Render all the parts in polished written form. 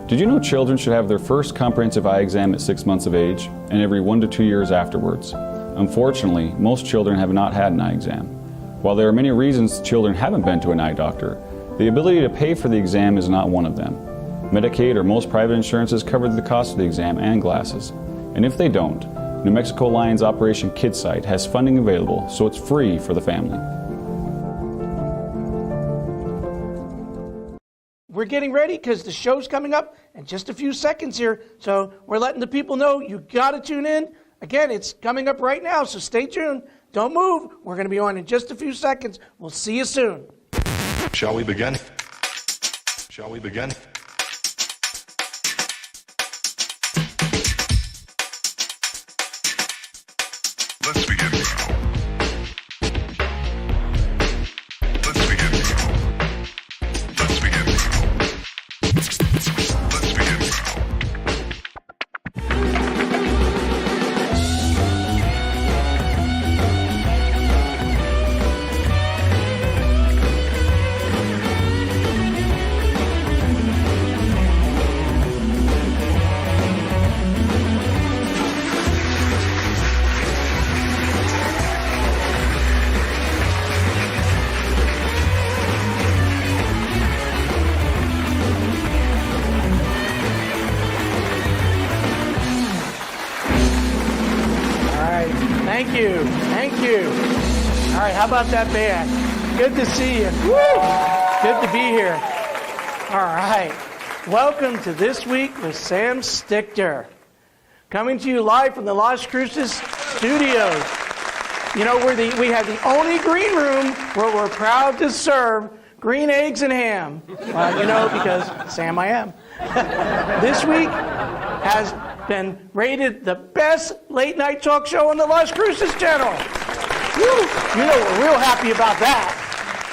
Did you know children should have their first comprehensive eye exam at 6 months of age and every 1 to 2 years afterwards? Unfortunately, most children have not had an eye exam. While there are many reasons children haven't been to an eye doctor, the ability to pay for the exam is not one of them. Medicaid or most private insurances cover the cost of the exam and glasses. And if they don't, New Mexico Lion's Operation Kids Site has funding available, so it's free for the family. We're getting ready because the show's coming up in just a few seconds here. So we're letting the people know you got to tune in. Again, it's coming up right now, so stay tuned. Don't move. We're going to be on in just a few seconds. We'll see you soon. Shall we begin? Shall we begin? Let's begin now. Let's begin now. Let's begin now. Let's begin now. Thank you. Thank you. All right, how about that band? Good to see you. Woo! Good to be here. All right. Welcome to This Week with Sam Stichter. Coming to you live from the Las Cruces studios. You know, we have the only green room where we're proud to serve green eggs and ham. You know, because Sam I am. This week has been rated the best late night talk show on the Las Cruces channel. Woo! You know we're real happy about that.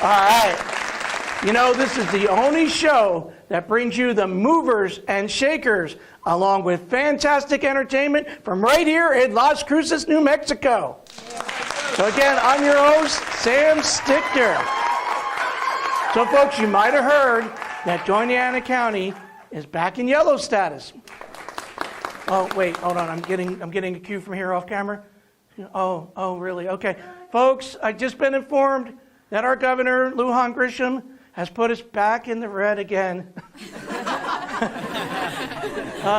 All right. You know, this is the only show that brings you the movers and shakers along with fantastic entertainment from right here in Las Cruces, New Mexico. So again, I'm your host, Sam Stichter. So folks, you might have heard that Doña County is back in yellow status. Oh, wait, hold on. I'm getting a cue from here off camera. Oh, really? Okay. Folks, I've just been informed that our governor, Lujan Grisham, has put us back in the red again.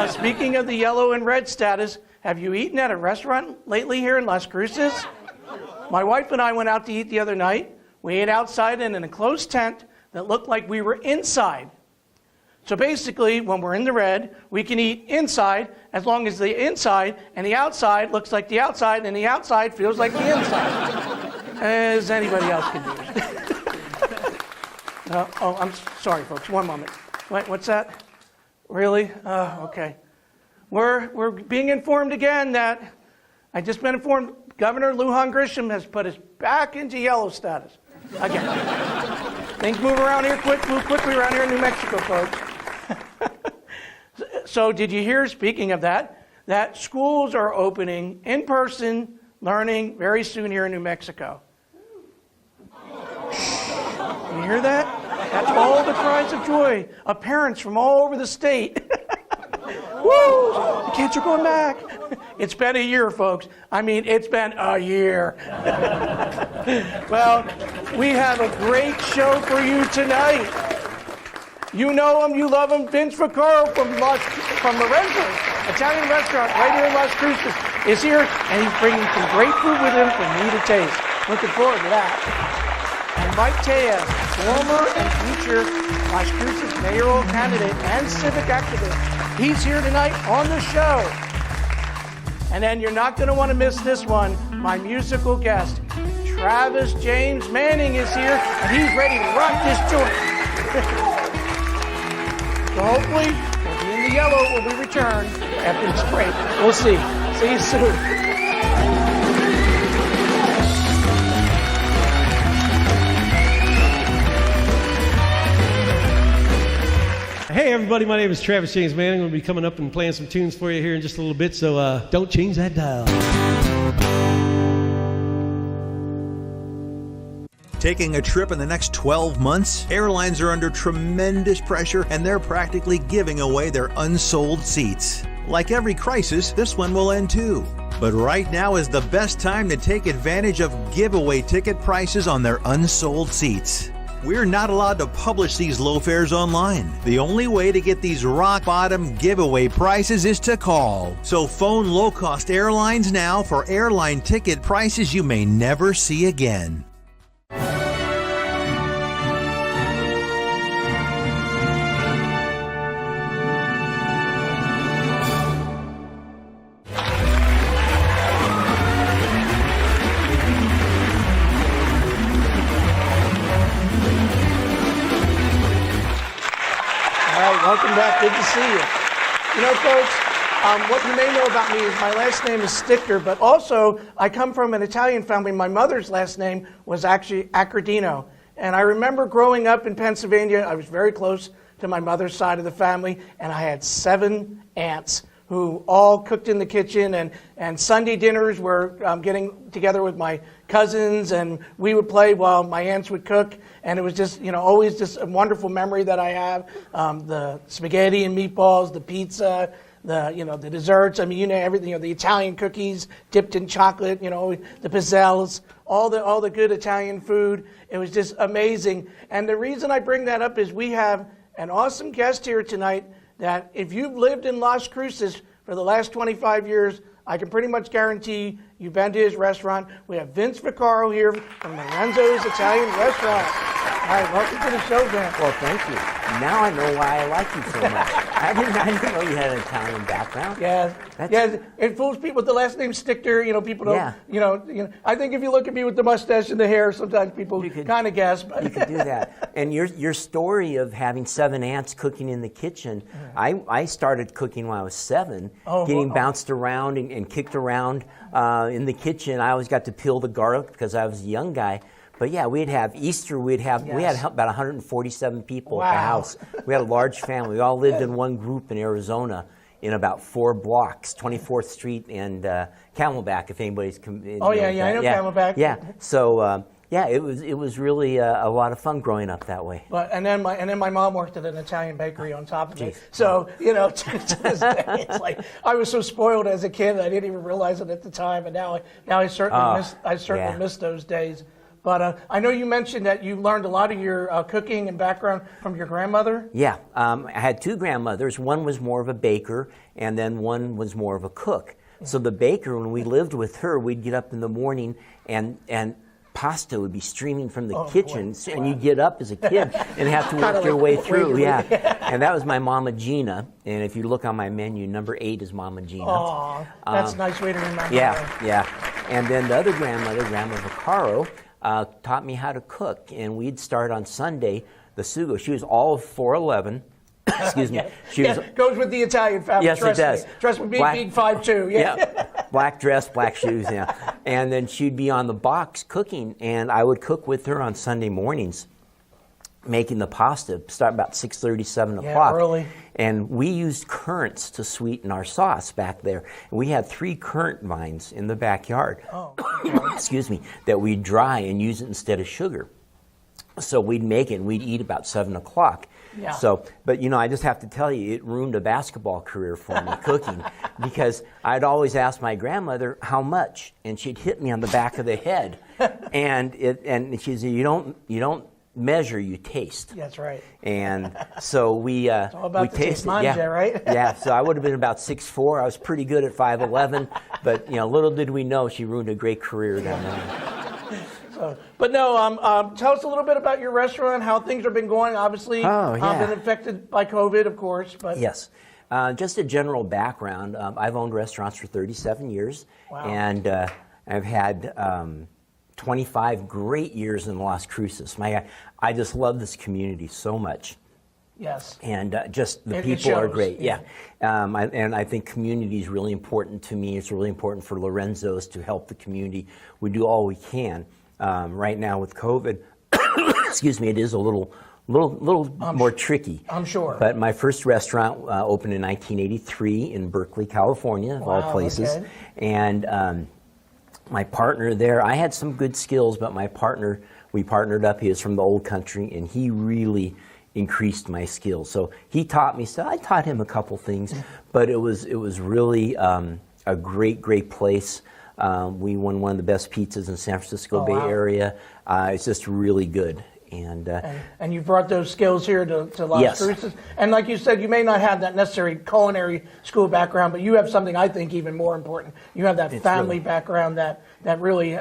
Speaking of the yellow and red status, have you eaten at a restaurant lately here in Las Cruces? My wife and I went out to eat the other night. We ate outside in an enclosed tent that looked like we were inside. So basically, when we're in the red, we can eat inside as long as the inside and the outside looks like the outside and the outside feels like the inside. As anybody else can do. I'm sorry, folks. One moment. What's that? Really? Okay. We're being informed again that I just been informed Governor Lujan Grisham has put us back into yellow status again. Things move around here move quickly around here in New Mexico, folks. So did you hear, speaking of that schools are opening in-person learning very soon here in New Mexico? You hear that? That's all the cries of joy of parents from all over the state. Woo! The kids are going back. It's been a year, folks. I mean, it's been a year. Well, we have a great show for you tonight. You know him, you love him. Vince Vaccaro from Lorenzo's Italian restaurant right here in Las Cruces is here, and he's bringing some great food with him for me to taste. Looking forward to that. And Mike Tejas, former and future Las Cruces mayoral candidate and civic activist, he's here tonight on the show. And then you're not going to want to miss this one. My musical guest, Travis James Manning, is here, and he's ready to rock this joint. So hopefully, we'll be in the yellow when we return after this break. We'll see. See you soon. Hey everybody, my name is Travis James Manning. I'm going to be coming up and playing some tunes for you here in just a little bit, so don't change that dial. Taking a trip in the next 12 months? Airlines are under tremendous pressure and they're practically giving away their unsold seats. Like every crisis, this one will end too. But right now is the best time to take advantage of giveaway ticket prices on their unsold seats. We're not allowed to publish these low fares online. The only way to get these rock bottom giveaway prices is to call. So phone low cost airlines now for airline ticket prices you may never see again. Welcome back. Good to see you. You know, folks, what you may know about me is my last name is Sticker, but also I come from an Italian family. My mother's last name was actually Accredino. And I remember growing up in Pennsylvania, I was very close to my mother's side of the family, and I had 7 aunts who all cooked in the kitchen, and Sunday dinners were getting together with my cousins, and we would play while my aunts would cook, and it was just, you know, always just a wonderful memory that I have. The spaghetti and meatballs, the pizza, the desserts, I mean, you know, everything, you know, the Italian cookies dipped in chocolate, you know, the pizzelles, all the good Italian food. It was just amazing. And the reason I bring that up is we have an awesome guest here tonight that if you've lived in Las Cruces for the last 25 years, I can pretty much guarantee you've been to his restaurant. We have Vince Vaccaro here from Lorenzo's Italian Restaurant. All right, welcome to the show, Vince. Well, thank you. Now I know why I like you so much. I didn't know you had an Italian background. Yeah, it fools people with the last name Sticker. You know, people don't. Yeah. You know. I think if you look at me with the mustache and the hair, sometimes people kind of guess. But you could do that. And your story of having 7 aunts cooking in the kitchen. I started cooking when I was 7, getting bounced around and kicked around in the kitchen. I always got to peel the garlic because I was a young guy. But yeah, we'd have Easter. We had about 147 people at the house. We had a large family. We all lived in one group in Arizona, in about 4 blocks, 24th Street and Camelback. If anybody's, I know Camelback. Yeah, so it was really a lot of fun growing up that way. But and then my mom worked at an Italian bakery on top of it. So you know, to this day, it's like I was so spoiled as a kid, I didn't even realize it at the time. And now I certainly miss those days. But I know you mentioned that you learned a lot of your cooking and background from your grandmother. Yeah, I had 2 grandmothers. One was more of a baker, and then one was more of a cook. So the baker, when we lived with her, we'd get up in the morning and pasta would be streaming from the kitchen, and you'd get up as a kid and have to work your way through. Yeah, and that was my Mama Gina. And if you look on my menu, number 8 is Mama Gina. Oh, that's a nice way to remember. Yeah. And then the other grandmother, Grandma Vaccaro, taught me how to cook, and we'd start on Sunday the sugo. She was all of 4'11". Excuse me. Goes with the Italian family. Yes, it does. Trust me, being 5'2". Yeah. Black dress, black shoes. Yeah. And then she'd be on the box cooking, and I would cook with her on Sunday mornings, making the pasta. Start about 6:30, 7 o'clock. Early. And we used currants to sweeten our sauce back there. And we had 3 currant vines in the backyard. Excuse me, that we'd dry and use it instead of sugar. So we'd make it and we'd eat about 7 o'clock. Yeah. So, but you know, I just have to tell you, it ruined a basketball career for me, cooking, because I'd always ask my grandmother how much, and she'd hit me on the back of the head, and she'd say, you don't measure, you taste. That's right. And so we it's all about the tasted, right? Yeah. So I would have been about 6'4". I was pretty good at 5'11", but you know, little did we know she ruined a great career then. But no, tell us a little bit about your restaurant, how things have been going. Obviously, been affected by COVID, of course. But yes, just a general background. I've owned restaurants for 37 years, and I've had 25 great years in Las Cruces. I just love this community so much. Yes. And just the people are great. Yeah. And I think community is really important to me. It's really important for Lorenzo's to help the community. We do all we can. Right now with COVID, excuse me, it is a little more tricky. I'm sure. But my first restaurant opened in 1983 in Berkeley, California, of all places. And my partner there, I had some good skills, but my partner, we partnered up. He was from the old country, and he really increased my skills. So he taught me. So I taught him a couple things, but it was really a great place. We won one of the best pizzas in San Francisco Bay Area. It's just really good. And you brought those skills here to Las Cruces. And like you said, you may not have that necessary culinary school background, but you have something I think even more important. You have that family background that really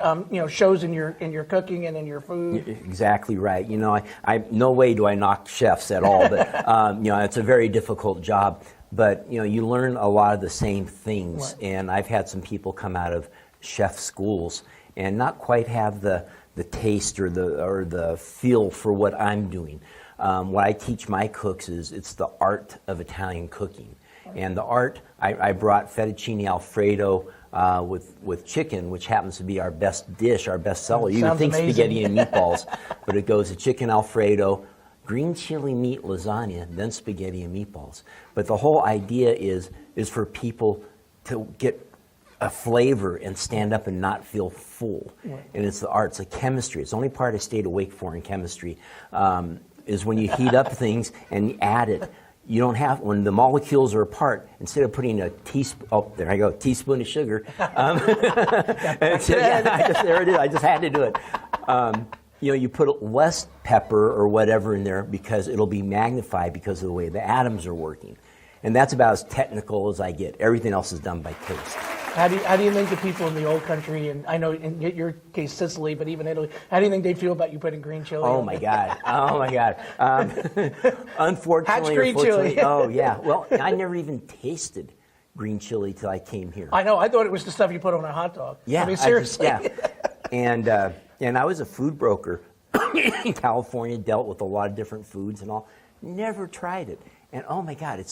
shows in your cooking and in your food. Exactly right. I no way do I knock chefs at all, but it's a very difficult job. But you learn a lot of the same things. Right. And I've had some people come out of chef schools and not quite have the taste or the feel for what I'm doing. What I teach my cooks is it's the art of Italian cooking. And the art, I brought fettuccine Alfredo with chicken, which happens to be our best dish, our best seller. You would think amazing. Spaghetti and meatballs, but it goes to chicken Alfredo, green chili meat lasagna, then spaghetti and meatballs. But the whole idea is for people to get a flavor and stand up and not feel full. Right. And it's the art, it's the chemistry. It's the only part I stayed awake for in chemistry, is when you heat up things and you add it. You don't have, when the molecules are apart, instead of putting a teaspoon of sugar. There it is, I just had to do it. You put less pepper or whatever in there because it'll be magnified because of the way the atoms are working. And that's about as technical as I get. Everything else is done by taste. How do you think the people in the old country, and I know in your case Sicily, but even Italy, how do you think they feel about you putting green chili on? Oh my God. Unfortunately, Hatch green chili. Oh yeah. Well, I never even tasted green chili till I came here. I know. I thought it was the stuff you put on a hot dog. Yeah. I mean, seriously. And I was a food broker in California, dealt with a lot of different foods and all. Never tried it. And oh my God,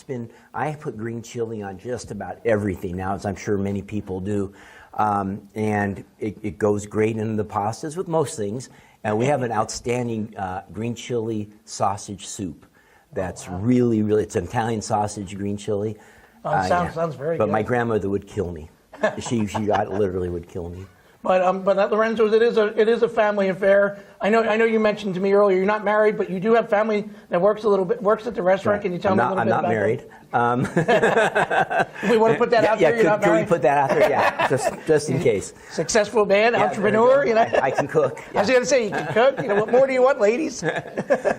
I put green chili on just about everything now, as I'm sure many people do. And it goes great into the pastas with most things. And we have an outstanding green chili sausage soup that's really, it's an Italian sausage green chili. Sounds very good. But my grandmother would kill me. She literally would kill me. But Lorenzo's, it is a family affair. I know you mentioned to me earlier you're not married, but you do have family that works at the restaurant. Right. Can you tell me a little bit about that? I'm not married. We want to put that out there. Can we put that out there? Yeah, just in case. Successful man, entrepreneur. I can cook. I was going to say you can cook. What more do you want, ladies?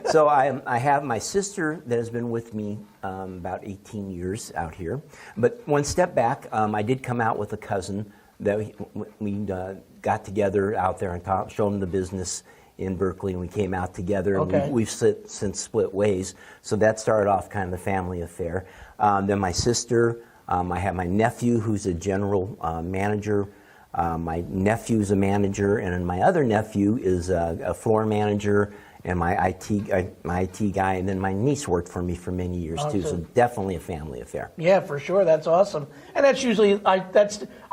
So I have my sister that has been with me about 18 years out here. But one step back, I did come out with a cousin that we got together out there and showed him the business in Berkeley, and we came out together. Okay. And we've since split ways. So that started off kind of the family affair. Then my sister, I have my nephew who's a general manager. My nephew's a manager, and then my other nephew is a floor manager, and my IT guy, and then my niece worked for me for many years too. So definitely a family affair. Yeah, for sure. That's awesome, and that's usually I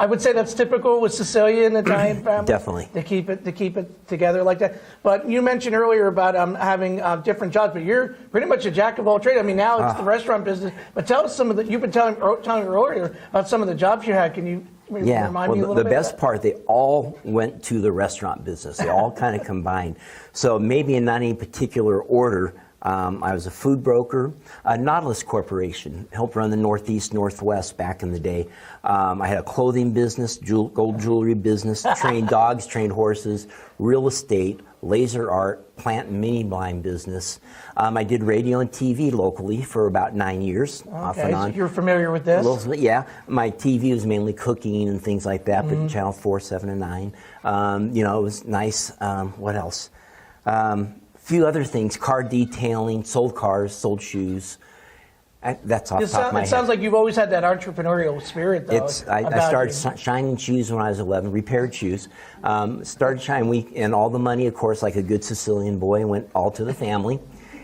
would say that's typical with Sicilian Italian families. Definitely to keep it together like that. But you mentioned earlier about having different jobs, but you're pretty much a jack of all trades. I mean, now it's the restaurant business. But tell us you've been telling earlier about some of the jobs you had. Can you? Yeah, well, the best part, they all went to the restaurant business. They all kind of combined. So maybe in not any particular order, I was a food broker, Nautilus Corporation, helped run the Northeast, Northwest back in the day. I had a clothing business, gold jewelry business, trained dogs, trained horses, real estate, laser art, plant and mini blind business. I did radio and TV locally for about 9 years, off and on. So you're familiar with this? Yeah, my TV was mainly cooking and things like that, but Channel 4, 7, and 9. It was nice. What else? Few other things, car detailing, sold cars, sold shoes. That's off the top of my head. It sounds like you've always had that entrepreneurial spirit, though. I started shining shoes when I was 11, repaired shoes. Started shining, and all the money, of course, like a good Sicilian boy, went all to the family.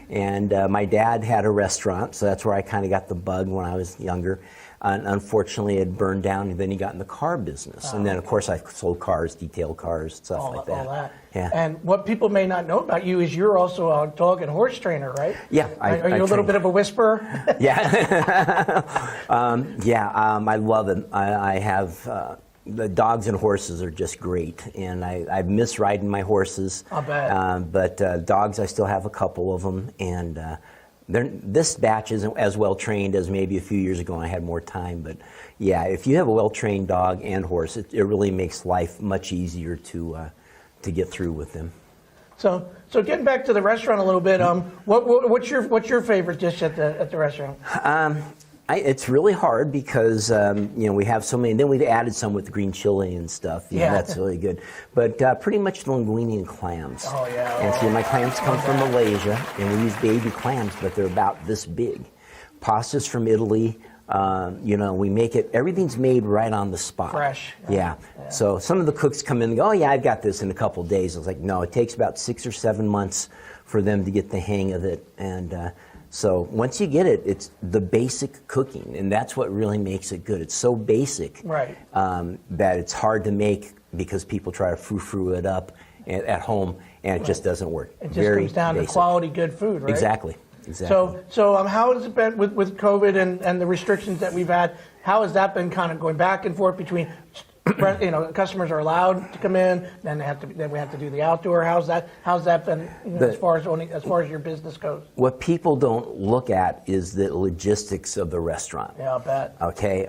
And my dad had a restaurant, so that's where I kind of got the bug when I was younger. Unfortunately, it burned down, and then he got in the car business. And then, of course, I sold cars, detailed cars, stuff like that. All that. Yeah. And what people may not know about you is you're also a dog and horse trainer, right? Yeah. Are you a little bit of a whisperer? Yeah. I love it. I have, the dogs and horses are just great, and I miss riding my horses. I'll bet. But dogs, I still have a couple of them, and this batch isn't as well trained as maybe a few years ago when I had more time. But yeah, if you have a well trained dog and horse, it really makes life much easier to get through with them. So getting back to the restaurant a little bit, what's your favorite dish at the restaurant? It's really hard because we have so many. Then we've added some with green chili and stuff. Yeah, that's really good. But pretty much linguine and clams. Oh yeah. And see, my clams come from Malaysia, and we use baby clams, but they're about this big. Pasta's from Italy. We make it. Everything's made right on the spot. Fresh. Yeah. So some of the cooks come in and go, "Oh yeah, I've got this in a couple of days." I was like, "No, it takes about 6 or 7 months for them to get the hang of it." And so once you get it, it's the basic cooking, and that's what really makes it good. It's so basic, right, that it's hard to make because people try to frou-frou it up at home, and it just doesn't work. It just comes down to quality, good food, right? Exactly. So how has it been with COVID and the restrictions that we've had? How has that been kind of going back and forth between, customers are allowed to come in, then we have to do the outdoor. How's that been as far as your business goes? What people don't look at is the logistics of the restaurant. Yeah, I'll bet. Okay,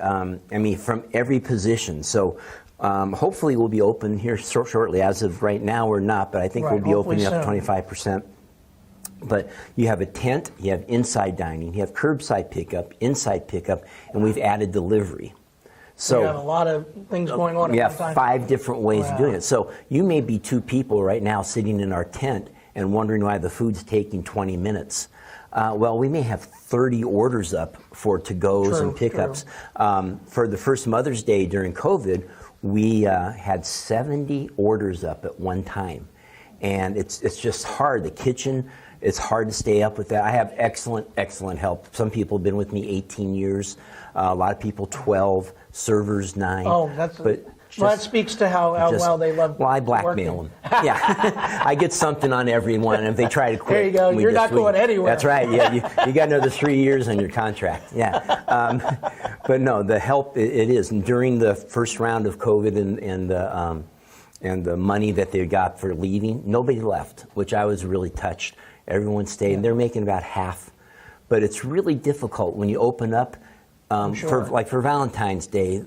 from every position. So hopefully we'll be open here shortly. As of right now, we're not, but I think we'll be opening up 25%. But you have a tent, you have inside dining, you have curbside pickup, inside pickup, and we've added delivery. So you have a lot of things going on. We have 5 different ways of doing it. So you may be 2 people right now sitting in our tent and wondering why the food's taking 20 minutes. Well, we may have 30 orders up for to-goes and pickups. For the first Mother's Day during COVID, we had 70 orders up at one time. And it's just hard. The kitchen, it's hard to stay up with that. I have excellent help. Some people have been with me 18 years. A lot of people 12, servers 9. Oh, that speaks to how well they love. Well, I blackmail them. Yeah, I get something on everyone, and if they try to quit, there you go. You're not going anywhere. That's right. Yeah, you got another 3 years on your contract. Yeah, but no, the help it is. And during the first round of COVID and the money that they got for leaving, nobody left, which I was really touched. Everyone stayed, and they're making about half. But it's really difficult when you open up for Valentine's Day.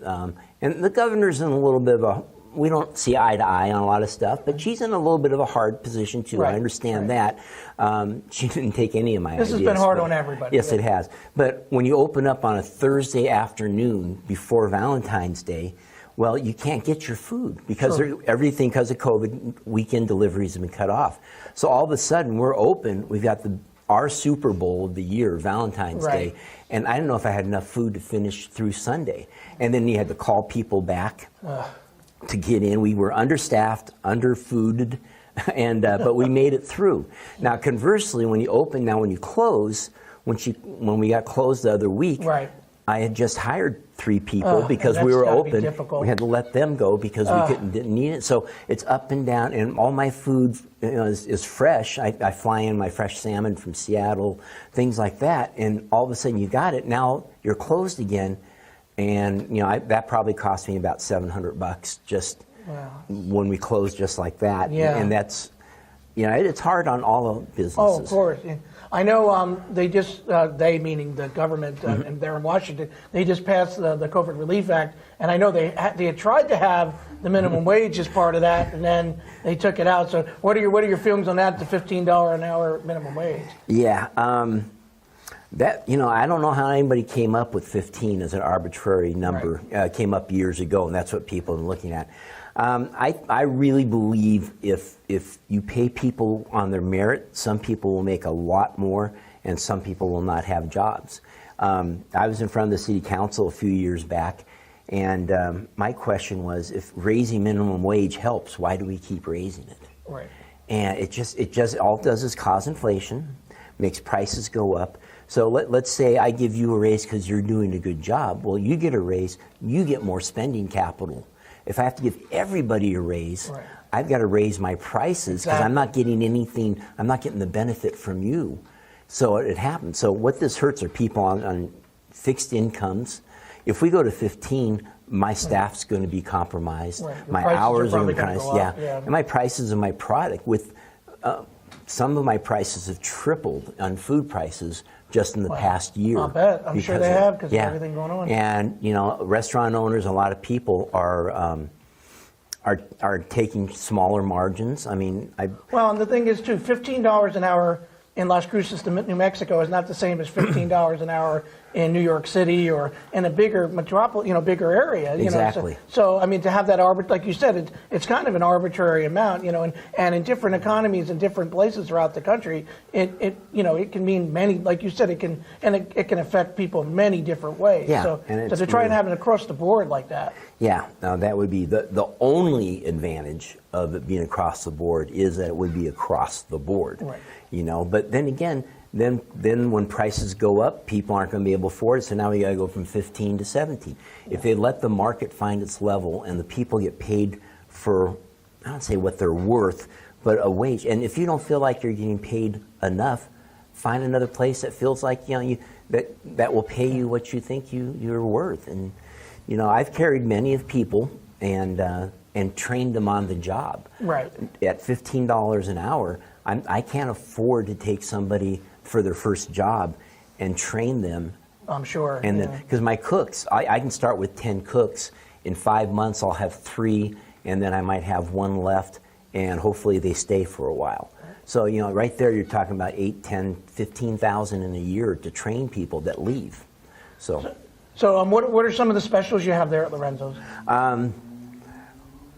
And the governor's in a little bit of we don't see eye to eye on a lot of stuff, but she's in a little bit of a hard position too. Right. I understand that. She didn't take any of my ideas. This has been hard on everybody. Yes, it has. But when you open up on a Thursday afternoon before Valentine's Day, well, you can't get your food because everything, because of COVID, weekend deliveries have been cut off. So all of a sudden, we're open. We've got our Super Bowl of the year, Valentine's Day, and I don't know if I had enough food to finish through Sunday. And then you had to call people back to get in. We were understaffed, underfooded, and but we made it through. Now, conversely, when you close, when we got closed the other week, I had just hired 3 people because we were open. We had to let them go because we didn't need it. So it's up and down, and all my food is fresh. I fly in my fresh salmon from Seattle, things like that, and all of a sudden you got it. Now you're closed again, and that probably cost me about $700 just when we closed just like that. Yeah. And that's it's hard on all of businesses. Oh, of course. Yeah. I know they just, they meaning the government and there in Washington, they just passed the COVID Relief Act, and I know they had tried to have the minimum wage as part of that, and then they took it out. So what are your feelings on that, the $15 an hour minimum wage? Yeah, that I don't know how anybody came up with 15 as an arbitrary number. Came up years ago, and that's what people are looking at. I really believe if you pay people on their merit, some people will make a lot more and some people will not have jobs. I was in front of the city council a few years back, and my question was, if raising minimum wage helps, why do we keep raising it? Right. And it just all it does is cause inflation, makes prices go up. So let's say I give you a raise because you're doing a good job. Well, you get a raise, you get more spending capital. If I have to give everybody a raise, I've got to raise my prices because I'm not getting anything, I'm not getting the benefit from you. So it happens. So what this hurts are people on fixed incomes. If we go to 15, my staff's going to be compromised. Right. Your My prices are hours are probably going to be gonna go up, yeah. yeah. And my prices of my product with some of my prices have tripled on food prices just in the past year. I'll bet. I'm sure they have because of everything going on. And you know, restaurant owners, a lot of people are taking smaller margins. I mean, Well, and the thing is, too, $15 an hour in Las Cruces, New Mexico, is not the same as $15 an hour in New York City or in a bigger metropolis, bigger area. Exactly. So I mean, to have that like you said, it's kind of an arbitrary amount, and in different economies in different places throughout the country, it can mean many, like you said, it can affect people in many different ways. Yeah, So, and to try and have it across the board like that. Yeah, now that would be the only advantage of it being across the board is that it would be across the board. Right. But then again, then when prices go up, people aren't going to be able to afford it. So now we got to go from 15 to 17. Yeah. If they let the market find its level and the people get paid for, I don't say what they're worth, but a wage. And if you don't feel like you're getting paid enough, find another place that feels like that will pay you what you think you're worth. And I've carried many of people and trained them on the job. Right. At $15 an hour, I can't afford to take somebody for their first job and train them. I'm sure. And then, because my cooks, I can start with 10 cooks. In 5 months, I'll have 3, and then I might have 1 left, and hopefully they stay for a while. So, right there, you're talking about 8, 10, 15,000 in a year to train people that leave. So what are some of the specials you have there at Lorenzo's?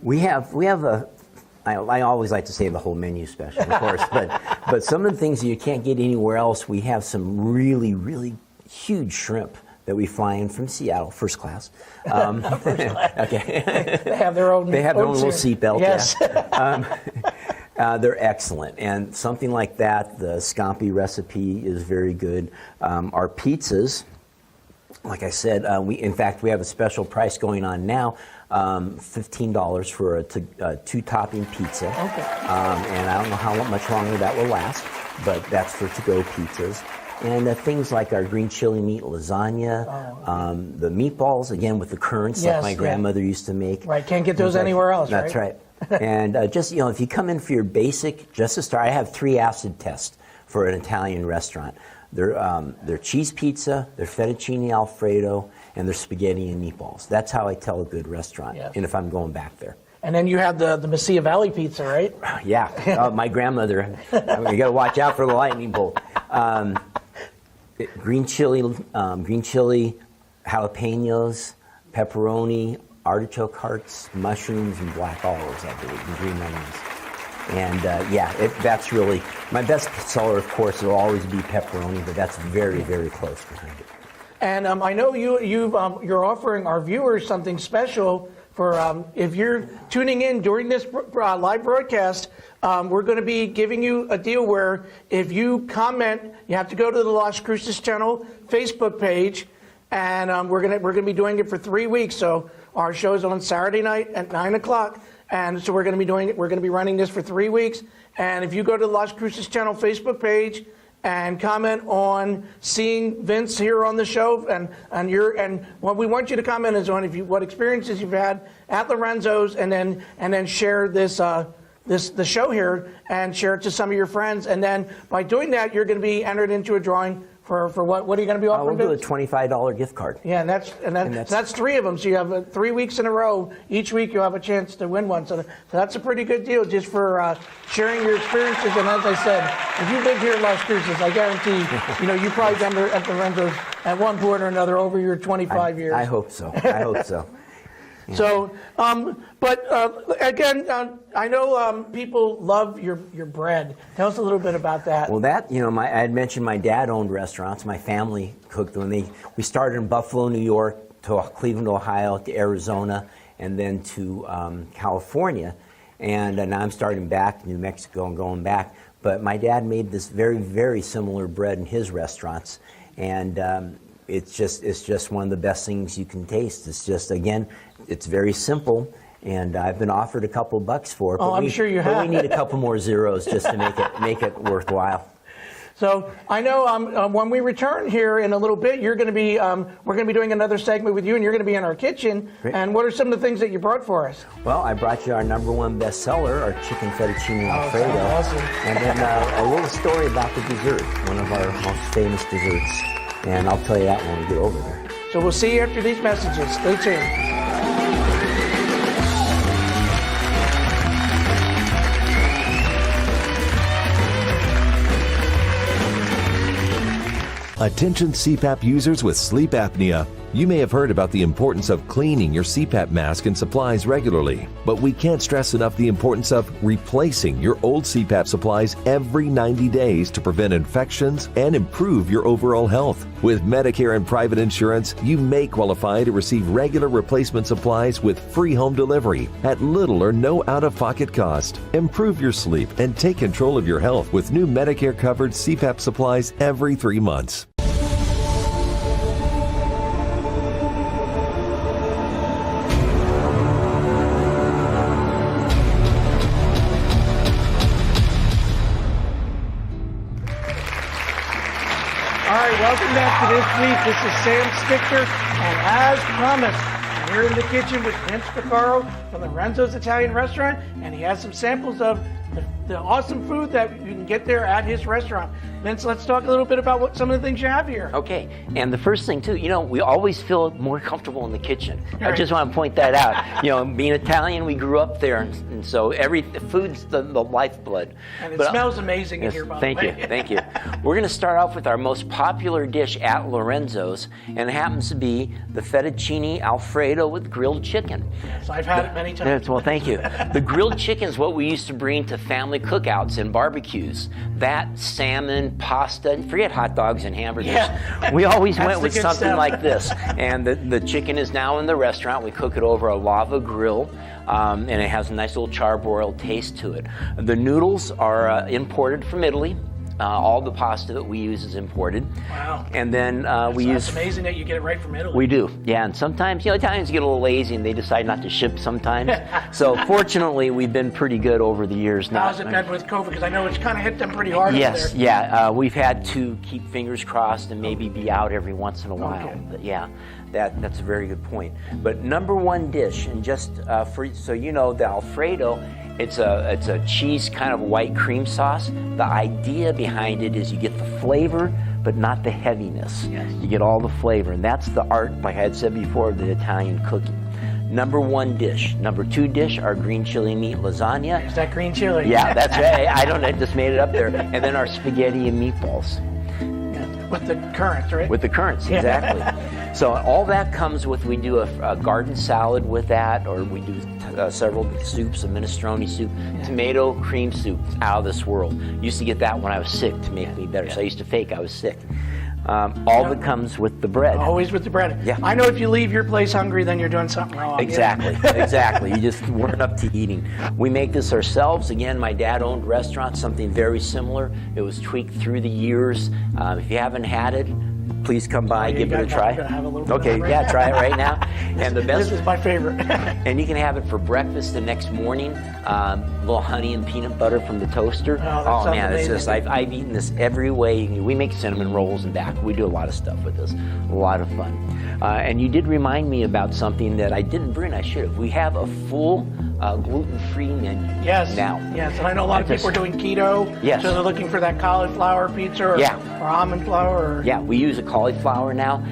We have I always like to say the whole menu special, of course, but some of the things that you can't get anywhere else, we have some really, really huge shrimp that we fly in from Seattle, first class. First class. Okay. They have their own. They have their own little seatbelt. Yes. Yeah. They're excellent, and something like that, the scampi recipe is very good. Our pizzas, like I said, in fact we have a special price going on now. $15 for a 2-topping pizza. Okay. And I don't know how much longer that will last, but that's for to-go pizzas. And things like our green chili meat lasagna, the meatballs, again with the currants like my grandmother used to make. Right, can't get those anywhere else, right? That's right. And just, if you come in for your basic, just to start, I have 3 acid tests for an Italian restaurant. They're cheese pizza, they're fettuccine Alfredo, and their spaghetti and meatballs. That's how I tell a good restaurant, and if I'm going back there. And then you have the Mesilla Valley pizza, right? Yeah, my grandmother, you got to watch out for the lightning bolt. Green chili, jalapenos, pepperoni, artichoke hearts, mushrooms, and black olives, I believe, and green onions. And that's really, my best seller, of course, will always be pepperoni, but that's very, very close behind it. And I know you're offering our viewers something special for if you're tuning in during this live broadcast. We're going to be giving you a deal where if you comment, you have to go to the Las Cruces channel Facebook page, and we're going to be doing it for 3 weeks. So our show's on Saturday night at 9 o'clock, and so we're going to be doing it. We're going to be running this for 3 weeks, and if you go to the Las Cruces channel Facebook page and comment on seeing Vince here on the show, and what we want you to comment is on what experiences you've had at Lorenzo's, and then share the show here and share it to some of your friends, and then by doing that, you're going to be entered into a drawing for what? What are you going to be offering? We'll do a $25 gift card. Yeah, and that's 3 of them. So you have 3 weeks in a row. Each week you'll have a chance to win one. So that's a pretty good deal just for sharing your experiences. And as I said, if you live here in Las Cruces, I guarantee you've probably done at the Lorenzo's at one point or another over your 25 years. I hope so. I hope so. Yeah. So, again, I know people love your bread. Tell us a little bit about that. Well, I had mentioned my dad owned restaurants. My family cooked them. We started in Buffalo, New York, to Cleveland, Ohio, to Arizona, and then to California. And now I'm starting back, New Mexico, and going back. But my dad made this very, very similar bread in his restaurants. And it's just one of the best things you can taste. It's just, again, it's very simple, and I've been offered a couple bucks for it. I'm sure you have. But we need a couple more zeros just to make it worthwhile. So I know when we return here in a little bit, you're going to be we're going to be doing another segment with you, and you're going to be in our kitchen. Great. And what are some of the things that you brought for us? Well, I brought you our #1 bestseller, our chicken fettuccine Alfredo. Awesome. And then a little story about the dessert, one of our most famous desserts. And I'll tell you that when we get over there. So we'll see you after these messages. Stay tuned. Attention CPAP users with sleep apnea. You may have heard about the importance of cleaning your CPAP mask and supplies regularly, but we can't stress enough the importance of replacing your old CPAP supplies every 90 days to prevent infections and improve your overall health. With Medicare and private insurance, you may qualify to receive regular replacement supplies with free home delivery at little or no out-of-pocket cost. Improve your sleep and take control of your health with new Medicare-covered CPAP supplies every 3 months. Welcome back to This Week. This is Sam Stichter, and as promised, I'm here in the kitchen with Vince Piccaro from Lorenzo's Italian Restaurant, and he has some samples of the awesome food that you can get there at his restaurant. Vince, let's talk a little bit about what some of the things you have here. Okay, and the first thing too, we always feel more comfortable in the kitchen. Right. I just want to point that out. Being Italian, we grew up there, and so food's the lifeblood. And it smells amazing in here, by the way. Thank you. We're going to start off with our most popular dish at Lorenzo's, and it happens to be the fettuccine Alfredo with grilled chicken. So I've had it many times. Well, thank you. The grilled chicken is what we used to bring to family cookouts and barbecues. That, salmon, pasta, forget hot dogs and hamburgers. Yeah. We always went the with good something stuff. like this. And the chicken is now in the restaurant. We cook it over a lava grill, and it has a nice little charbroiled taste to it. The noodles are imported from Italy. All the pasta that we use is imported. Wow. And then It's amazing that you get it right from Italy. We do, yeah. And sometimes, Italians get a little lazy and they decide not to ship sometimes. So fortunately, we've been pretty good over the years now. How's it been with COVID? Because I know it's kind of hit them pretty hard. Yes, over there. yeah. We've had to keep fingers crossed and maybe be out every once in a while. Okay. But yeah, that's a very good point. But #1 dish, and just so you know, the Alfredo, it's a cheese kind of white cream sauce. The idea behind it is you get the flavor, but not the heaviness. Yes. You get all the flavor, and that's the art, like I had said before, of the Italian cooking. #1 dish. #2 dish, our green chili meat lasagna. Is that green chili? Yeah, that's right. I just made it up there. And then our spaghetti and meatballs. Yeah. With the currants, right? With the currants, exactly. So all that comes with, we do a garden salad with that, or we do several soups, a minestrone soup, tomato cream soup, out of this world. Used to get that when I was sick to make me better, so I used to fake I was sick. All that comes with the bread. Always with the bread. Yeah. I know if you leave your place hungry, then you're doing something wrong. Exactly. You just weren't up to eating. We make this ourselves. Again, my dad owned restaurants, something very similar. It was tweaked through the years. If you haven't had it, please come by, give it a try. I'm gonna have a little bit Okay, of it right yeah, now. try it right now. And the best. This is my favorite. And you can have it for breakfast the next morning. A little honey and peanut butter from the toaster. that sounds Man, it's amazing. just I've eaten this every way. We make cinnamon rolls and back. We do a lot of stuff with this. A lot of fun. And you did remind me about something that I didn't bring. I should have. We have a full gluten-free menu Yes. now. Yes, and I know a lot of people are doing keto. Yes. So they're looking for that cauliflower pizza or almond flour. Yeah, we use a cauliflower now.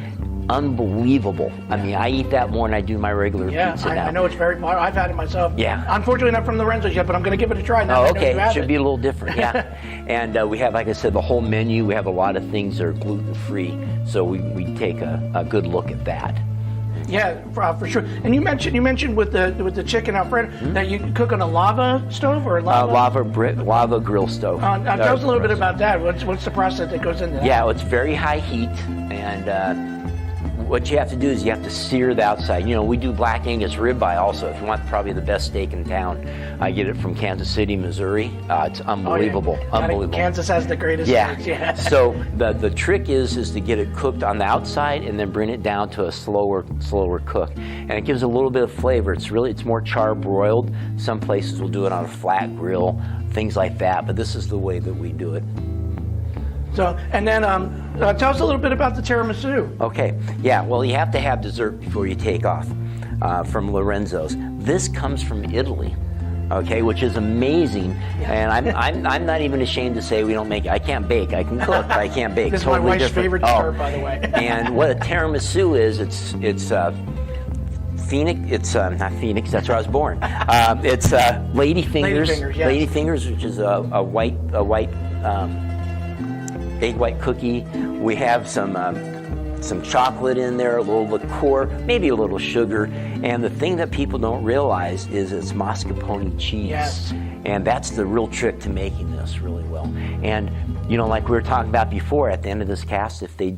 Unbelievable. I mean, I eat that more than I do my regular pizza now. I know it's very popular. I've had it myself. Yeah. Unfortunately, not from Lorenzo's yet, but I'm going to give it a try now. Oh, that I know okay. you have Should be a little different, yeah. And we have, like I said, the whole menu. We have a lot of things that are gluten-free, so we take a good look at that. Yeah, for sure. And you mentioned with the chicken Alfredo that you cook on a lava stove or Lava grill stove. Tell us a little bit about that. What's the process that goes into that? Yeah, it's very high heat, and what you have to do is you have to sear the outside. We do black Angus ribeye also. If you want probably the best steak in town, I get it from Kansas City, Missouri. It's unbelievable. Oh, yeah. Unbelievable. Kansas has the greatest steaks. Yeah. So the trick is to get it cooked on the outside and then bring it down to a slower cook, and it gives a little bit of flavor. It's more charbroiled. Some places will do it on a flat grill, things like that. But this is the way that we do it. So, and then tell us a little bit about the tiramisu. Okay, yeah, well, you have to have dessert before you take off from Lorenzo's. This comes from Italy, okay, which is amazing. And I'm not even ashamed to say we don't make it. I can't bake. I can cook, but I can't bake. This is my wife's favorite dessert, by the way. And what a tiramisu is, it's Phoenix. It's not Phoenix. That's where I was born. It's Lady Fingers. Yes. Lady Fingers, which is a white egg white cookie. We have some chocolate in there, a little liqueur, maybe a little sugar. And the thing that people don't realize is it's mascarpone cheese. Yes. And that's the real trick to making this really well. And you know, like we were talking about before, at the end of this cast, if they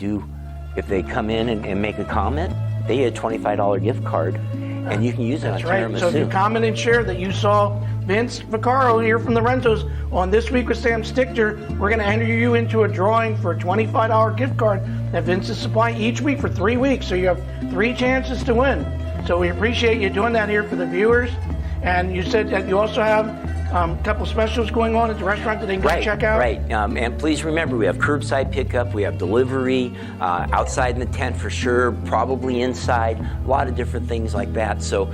come in and make a comment, they get a $25 gift card, and you can use it on tiramisu. Right. So if you comment and share that you saw Vince Vaccaro here from the Lorenzo's on This Week with Sam Stichter, we're going to enter you into a drawing for a $25 gift card that Vince is supplying each week for 3 weeks. So you have 3 chances to win. So we appreciate you doing that here for the viewers. And you said that you also have a couple specials going on at the restaurant that they can go check out. Right. And please remember, we have curbside pickup, we have delivery, outside in the tent for sure, probably inside, a lot of different things like that. So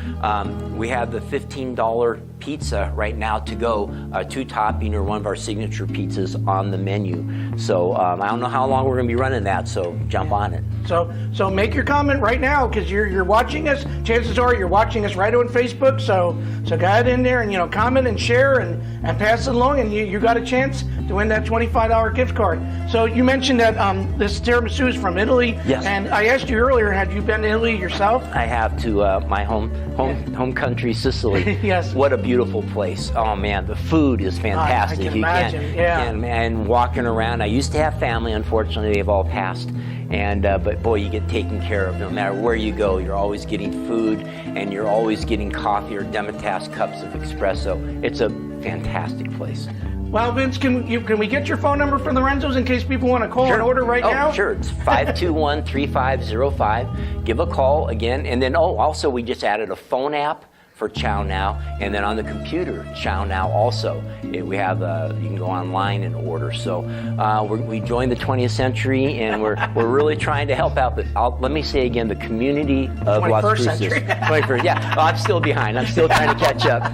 we have the $15 pizza right now to go, 2-topping or one of our signature pizzas on the menu. So I don't know how long we're going to be running that, so jump on it. So make your comment right now, because you're watching us. Chances are you're watching us right on Facebook. So go ahead in there and comment and share and pass it along, and you got a chance to win that $25 gift card. So you mentioned that this tiramisu is from Italy. Yes. And I asked you earlier, have you been to Italy yourself? I have, to my home country, Sicily. Yes. What a beautiful place. Oh man, the food is fantastic. I can imagine. And walking around, I used to have family, unfortunately they've all passed. And but boy, you get taken care of no matter where you go. You're always getting food, and you're always getting coffee or Demitasse cups of espresso. It's a fantastic place. Well, Vince, can we get your phone number from the Lorenzo's in case people want to call and order right now? Sure. It's 521-3505. Give a call again. And then, also we just added a phone app for Chow Now, and then on the computer, Chow Now also. We have you can go online and order. So we joined the 20th century, and we're really trying to help out. But let me say again, the community of Las Cruces. 21st, yeah. Well, I'm still behind. I'm still trying to catch up.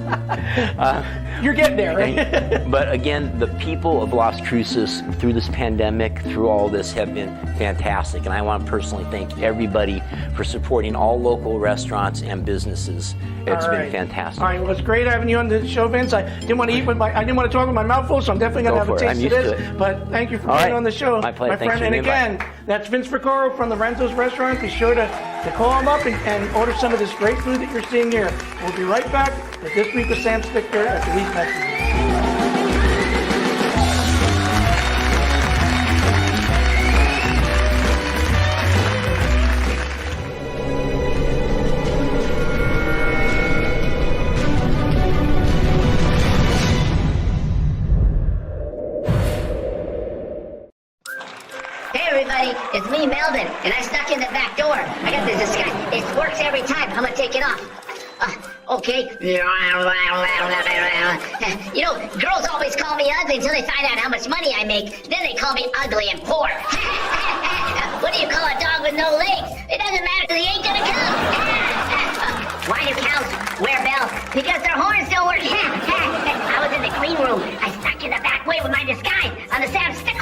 You're getting there, right? But again, the people of Las Cruces through this pandemic, through all this, have been fantastic. And I want to personally thank everybody for supporting all local restaurants and businesses. It's been fantastic. All right, well, it's great having you on the show, Vince. I didn't want to talk with my mouth full, so I'm definitely going to have a taste of this. But thank you for being on the show, my pleasure. friend. And again, that's Vince Vaccaro from the Lorenzo's Restaurant. Be sure to call him up and order some of this great food that you're seeing here. We'll be right back with This Week with Sam Stichter at the Week Message. It's me, Melvin, and I snuck in the back door. I got this disguise. It works every time. I'm gonna take it off. Okay. You know, girls always call me ugly until they find out how much money I make. Then they call me ugly and poor. What do you call a dog with no legs? It doesn't matter because he ain't gonna come. Why do cows wear bells? Because their horns don't work. I was in the clean room. I snuck in the back way with my disguise on the Sam Stichter.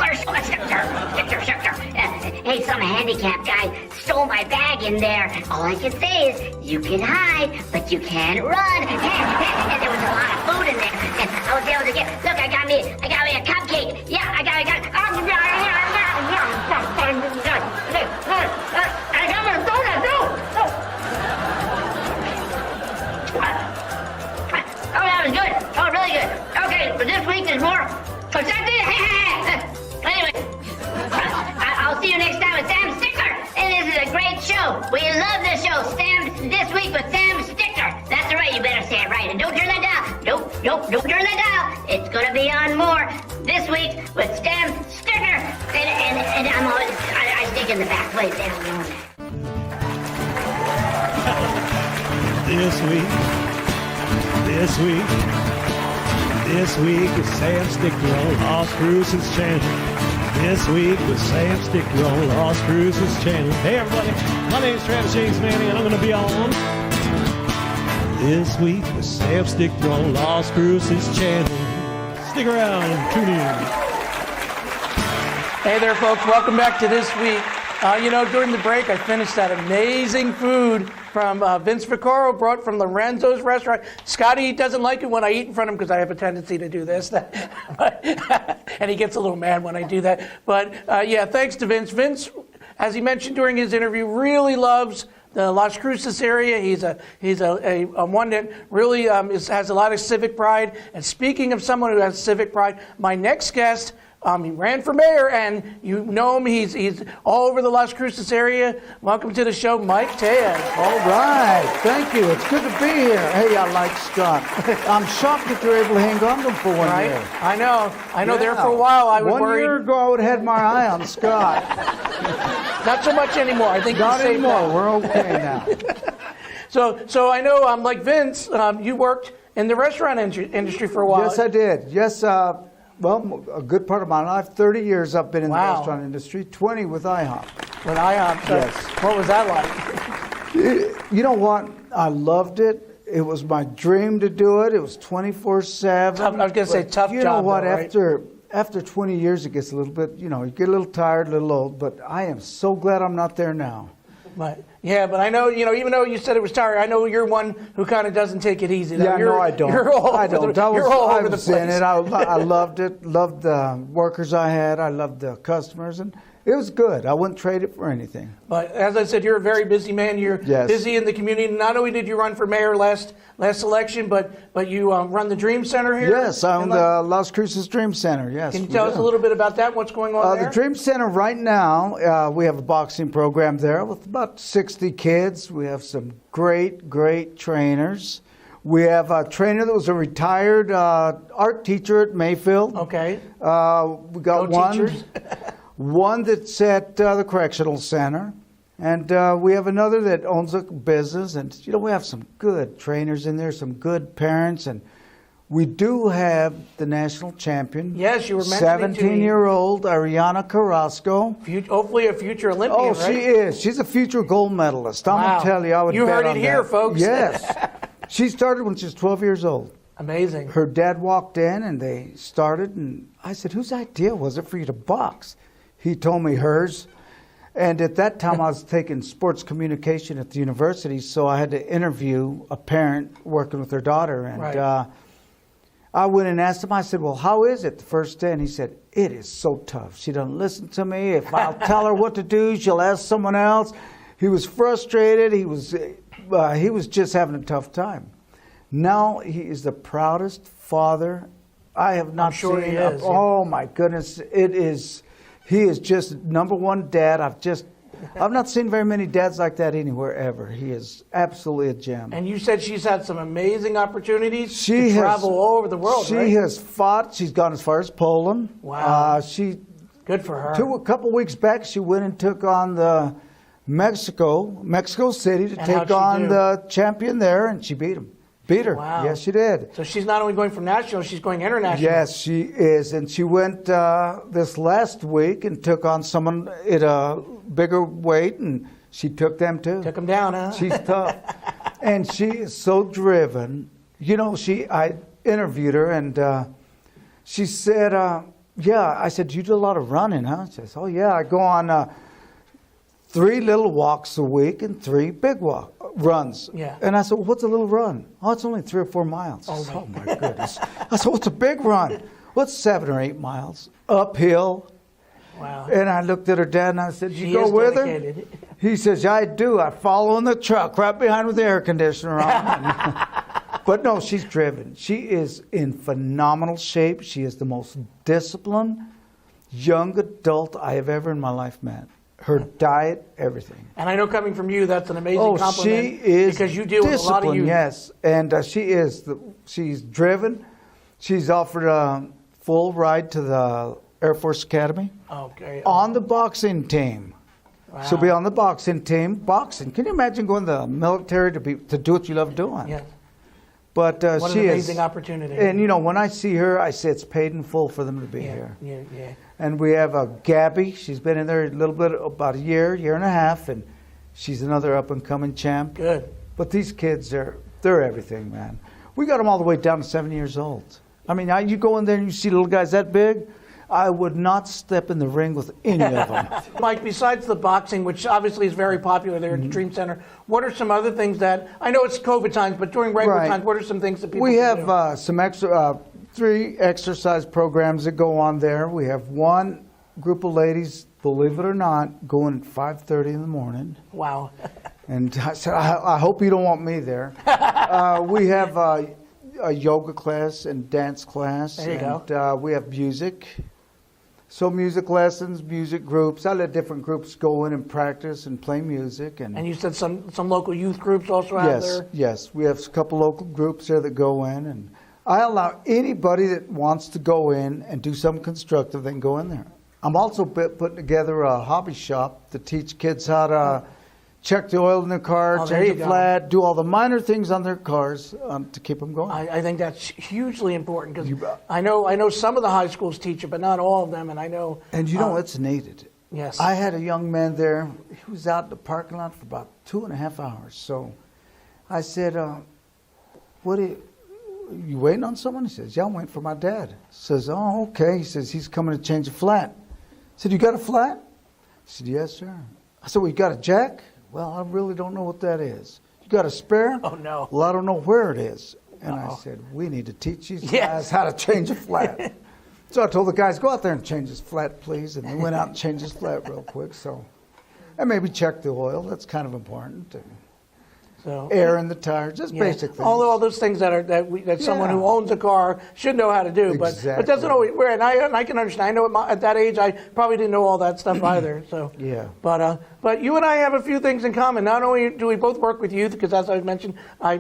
Hey, some handicapped guy stole my bag in there. All I can say is, you can hide, but you can't run. And there was a lot of food in there, and I was able to get. Look, I got me a cupcake. Yeah, I got. I got me a donut too. Oh, that was good. Oh, really good. Okay, but this week is more. Anyway, I'll see you next time with Sam Stichter. And this is a great show. We love this show. This Week with Sam Stichter. That's right. You better say it right. And don't turn that dial. Don't turn that dial. It's gonna be on more This Week with Sam Stichter. And I'm always I stick in the back place. They don't know that. This week is Sam Stichter on Las Cruces channel. This week with Sam Sticker on Lost Cruces channel. Hey everybody, my name is Travis James Manning and I'm going to be on This Week with Sam Sticker on Lost Cruces channel. Stick around and tune in. Hey there, folks. Welcome back to This Week. During the break, I finished that amazing food from Vince Vaccaro, brought from Lorenzo's restaurant. Scotty doesn't like it when I eat in front of him because I have a tendency to do this. And he gets a little mad when I do that. But thanks to Vince. Vince, as he mentioned during his interview, really loves the Las Cruces area. He's a one that really has a lot of civic pride. And speaking of someone who has civic pride, my next guest, he ran for mayor, and you know him. He's all over the Las Cruces area. Welcome to the show, Mike Tejas. All right. Thank you. It's good to be here. Hey, I like Scott. I'm shocked that you're able to hang on to him for 1 year. I know. There for a while I was worried. 1 year ago, I would have had my eye on Scott. Not so much anymore. I think not anymore. We're okay now. So I know, like Vince, you worked in the restaurant industry for a while. Yes, I did. Yes, well, a good part of my life, 30 years I've been in the restaurant industry, 20 with IHOP. With IHOP, so yes. What was that like? You know what? I loved it. It was my dream to do it. It was 24/7. I was going to say tough job. You know what? Though, right? After 20 years, it gets a little bit, you get a little tired, a little old. But I am so glad I'm not there now. But I know, even though you said it was tired, I know you're one who kind of doesn't take it easy. Yeah, no, I don't. You're all over the place. In it. I loved it. Loved the workers I had. I loved the customers, and it was good. I wouldn't trade it for anything. But as I said, you're a very busy man. You're busy in the community. Not only did you run for mayor last election, but you run the Dream Center here. Yes, I own the Las Cruces Dream Center. Yes. Can you tell us a little bit about that? What's going on there? The Dream Center right now, we have a boxing program there with about 60 kids. We have some great trainers. We have a trainer that was a retired art teacher at Mayfield. Okay. We got one that's at the Correctional Center. And we have another that owns a business. And, we have some good trainers in there, some good parents. And we do have the national champion. Yes, you were mentioning 17-year-old Ariana Carrasco. Hopefully a future Olympian, right? Oh, she is. She's a future gold medalist. I'm going to tell you, I would bet on that. You heard it here, folks. Yes. She started when she was 12 years old. Amazing. Her dad walked in, and they started. And I said, whose idea was it for you to box? He told me hers. And at that time, I was taking sports communication at the university, so I had to interview a parent working with their daughter. And I went and asked him, I said, well, how is it the first day? And he said, it is so tough. She doesn't listen to me. If I'll tell her what to do, she'll ask someone else. He was frustrated. He was just having a tough time. Now he is the proudest father I have not seen. He is. Oh, my goodness. He is just number one dad. I've not seen very many dads like that anywhere ever. He is absolutely a gem. And you said she's had some amazing opportunities to travel all over the world, She has fought. She's gone as far as Poland. Wow. Good for her. A couple weeks back, she went and took on the Mexico City to take on the champion there, and she beat him. Beat her. Wow. Yes, she did. So she's not only going from national, she's going international. Yes, she is. And she went this last week and took on someone at a bigger weight, and she took them too. Took them down, huh? She's tough. And she is so driven. I interviewed her, and she said, I said, you do a lot of running, huh? She says, oh, yeah, I go on 3 little walks a week and 3 big runs. Yeah. And I said, well, what's a little run? Oh, it's only 3 or 4 miles. Oh my goodness. I said, what's a big run? Well, it's 7 or 8 miles uphill. Wow. And I looked at her dad and I said, you go with her? He says, I do. I follow in the truck right behind with the air conditioner on. But no, she's driven. She is in phenomenal shape. She is the most disciplined young adult I have ever in my life met. Her diet, everything. And I know coming from you, that's an amazing compliment. She is because you deal with a lot of youth. Yes, and she's driven. She's offered a full ride to the Air Force Academy. Okay. On the boxing team. Wow. She'll be on the boxing team. Boxing. Can you imagine going to the military to do what you love doing? Yes. But What she an is amazing opportunity. And you know, when I see her, I say it's paid in full for them to be here. Yeah. And we have Gabby. She's been in there a little bit, about a year and a half, and she's another up and coming champ. Good. But these kids, they're everything, man. We got them all the way down to 7 years old. I mean, you go in there and you see little guys that big, I would not step in the ring with any of them. Mike, besides the boxing, which obviously is very popular there at the Dream Center, what are some other things that, I know it's COVID times, but during regular times, what are some things that people We can do? have some extra, 3 exercise programs that go on there. We have one group of ladies, believe it or not, going at 5:30 in the morning. Wow. And I said, I hope you don't want me there. We have a yoga class and dance class. There you go. And we have music. So music lessons, music groups. I let different groups go in and practice and play music. And you said some local youth groups also out there? Yes. We have a couple local groups there that go in. And I allow anybody that wants to go in and do something constructive, they can go in there. I'm also putting together a hobby shop to teach kids how to check the oil in their car, change the flat, do all the minor things on their cars to keep them going. I think that's hugely important because I know some of the high schools teach it, but not all of them, and I know. And you know it's needed. Yes. I had a young man there. He was out in the parking lot for about 2.5 hours. So I said, "What are you waiting on someone?" He says, "Yeah, I'm waiting for my dad." I says, "Oh, okay." He says he's coming to change a flat. I said, "You got a flat?" He said, "Yes, sir." I said, "Well, you got a jack?" "Well, I really don't know what that is." "You got a spare?" Oh, no. "Well, I don't know where it is." And I said, "We need to teach these guys how to change a flat." So I told the guys, "Go out there and change his flat, please." And they went out and changed his flat real quick. So, and maybe check the oil. That's kind of important. So, air in the tires, just basic things. All those things that someone who owns a car should know how to do, but doesn't always. And I can understand. I know at that age, I probably didn't know all that stuff either. So yeah. But you and I have a few things in common. Not only do we both work with youth, because as I mentioned,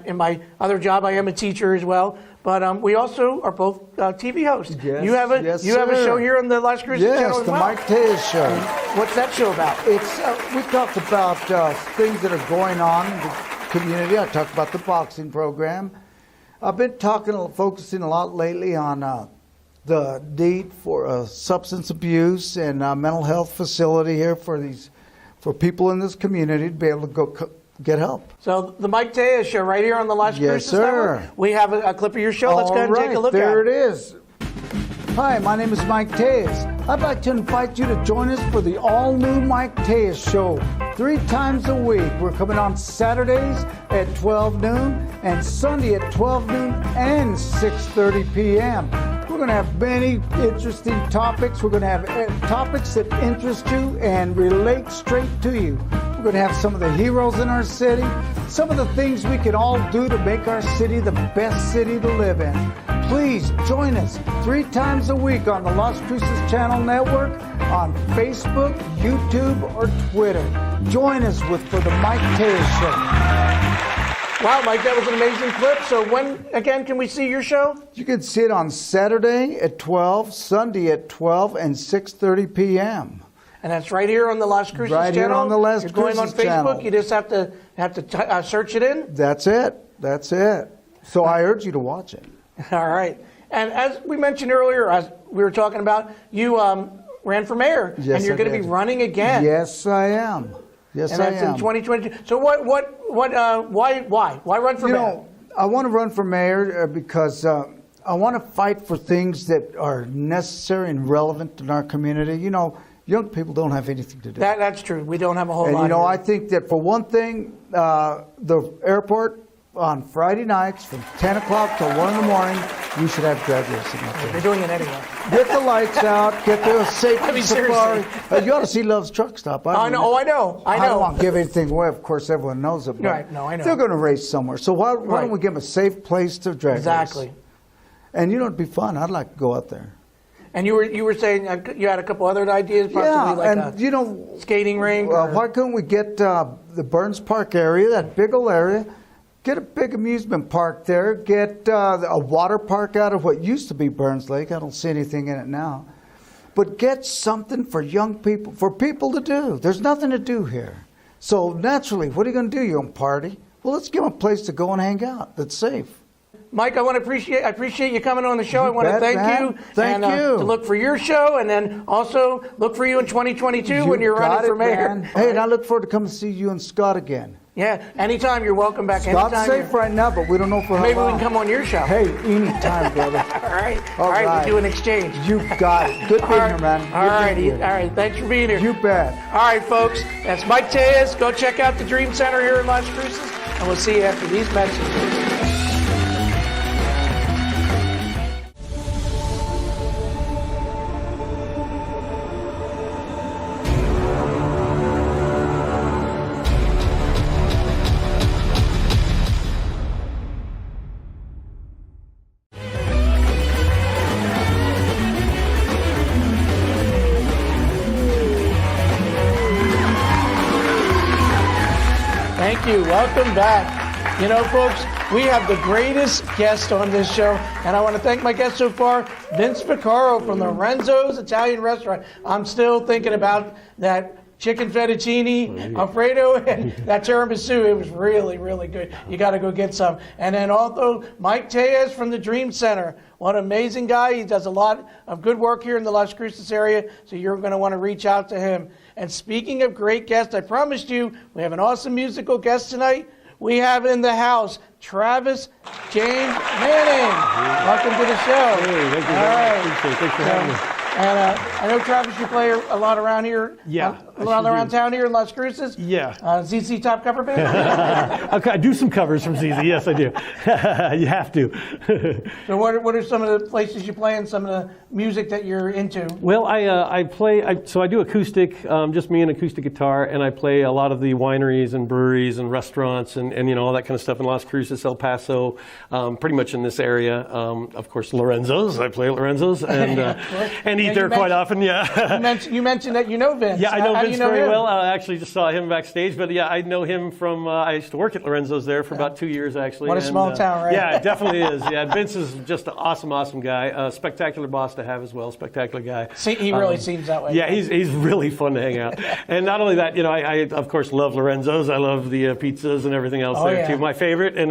in my other job, I am a teacher as well. But we also are both TV hosts. Yes, you have a show here on the Las Cruces channel as well. Yes, the Mike Tejas Show. What's that show about? It's we talk about things that are going on in the community. I talked about the boxing program. I've been focusing a lot lately on the need for substance abuse and mental health facility here for people in this community to be able to go get help. So the Mike Tejas Show right here on the Las Cruces sir. Network. We have a clip of your show. Let's go ahead and take a look at it. There it is. Hi, my name is Mike Tejas. I'd like to invite you to join us for the all-new Mike Tejas Show. 3 times a week. We're coming on Saturdays at 12 noon and Sunday at 12 noon and 6:30 p.m. We're going to have many interesting topics. We're going to have topics that interest you and relate straight to you. We're going to have some of the heroes in our city, some of the things we can all do to make our city the best city to live in. Please join us 3 times a week on the Las Cruces Channel Network, on Facebook, YouTube, or Twitter. Join us for the Mike Tejas Show. Wow, Mike, that was an amazing clip. So when, again, can we see your show? You can see it on Saturday at 12, Sunday at 12, and 6:30 p.m. And that's right here on the Las Cruces channel? Right here on the Las Cruces channel. You're going on Facebook, you just have to search it in? That's it. So I urge you to watch it. All right. And as we mentioned earlier, as we were talking about, you ran for mayor, yes, and you're going to be running again. Yes, I am. Yes, I am. And that's in 2022. So why run for mayor? I want to run for mayor because I want to fight for things that are necessary and relevant in our community. You know, young people don't have anything to do. That's true. We don't have a whole lot. And you know, here. I think that for one thing, the airport on Friday nights from 10 o'clock till 1 in the morning, you should have drag racing out there. They're doing it anyway. Get the lights out, get the safety safari. You ought to see Love's Truck Stop. I know. I don't want to give anything away. Of course, everyone knows it. But right, no, I know. They're going to race somewhere. So why don't we give them a safe place to drag Exactly. race? And you know, it'd be fun. I'd like to go out there. And you were saying you had a couple other ideas, possibly a skating rink? Why couldn't we get the Burns Park area, that big old area, get a big amusement park there, get a water park out of what used to be Burns Lake. I don't see anything in it now. But get something for young people, for people to do. There's nothing to do here. So naturally, what are you going to do? You're going to party? Well, let's give them a place to go and hang out that's safe. Mike, I appreciate you coming on the show. I want to thank you. Thank you. To look for your show, and then also look for you in 2022 when you're running for mayor. Man. Hey, and I look forward to coming to see you and Scott again. Yeah, anytime. You're welcome back. Scott's safe right now, but we don't know for how long. Maybe we can come on your show. Hey, anytime, brother. All right. We do an exchange. You got it. Good being here, man. All right. Thanks for being here. You bet. All right, folks. That's Mike Tejas. Go check out the Dream Center here in Las Cruces, and we'll see you after these messages. Thank you. Welcome back. You know, folks, we have the greatest guest on this show, and I want to thank my guest so far, Vince Vaccaro from Lorenzo's Italian Restaurant. I'm still thinking about that chicken fettuccine, Alfredo, and that tiramisu. It was really, really good. You got to go get some. And then also Mike Tejas from the Dream Center. What an amazing guy. He does a lot of good work here in the Las Cruces area, so you're going to want to reach out to him. And speaking of great guests, I promised you we have an awesome musical guest tonight. We have in the house Travis James Manning. Welcome to the show. Hey, thank you. All right. Thanks for having me. And I know, Travis, you play a lot around here. Yeah. Around town here in Las Cruces. Yeah. ZZ Top cover band? I do some covers from ZZ. Yes, I do. You have to. So what are some of the places you play and some of the music that you're into? Well, I do acoustic, just me and acoustic guitar, and I play a lot of the wineries and breweries and restaurants and you know, all that kind of stuff in Las Cruces, El Paso, pretty much in this area. Of course, Lorenzo's. I play at Lorenzo's and eat there quite often. Yeah. You mentioned that you know Vince. Yeah, I know Vince very him? well. I actually just saw him backstage, but yeah, I know him from. I used to work at Lorenzo's there for about 2 years, actually. What a small town, right? Yeah, it definitely is. Yeah, Vince is just an awesome guy. Spectacular boss to have as well. Spectacular guy. He really seems that way. Yeah, he's really fun to hang out. And not only that, you know, I of course love Lorenzo's. I love the pizzas and everything else there too. My favorite and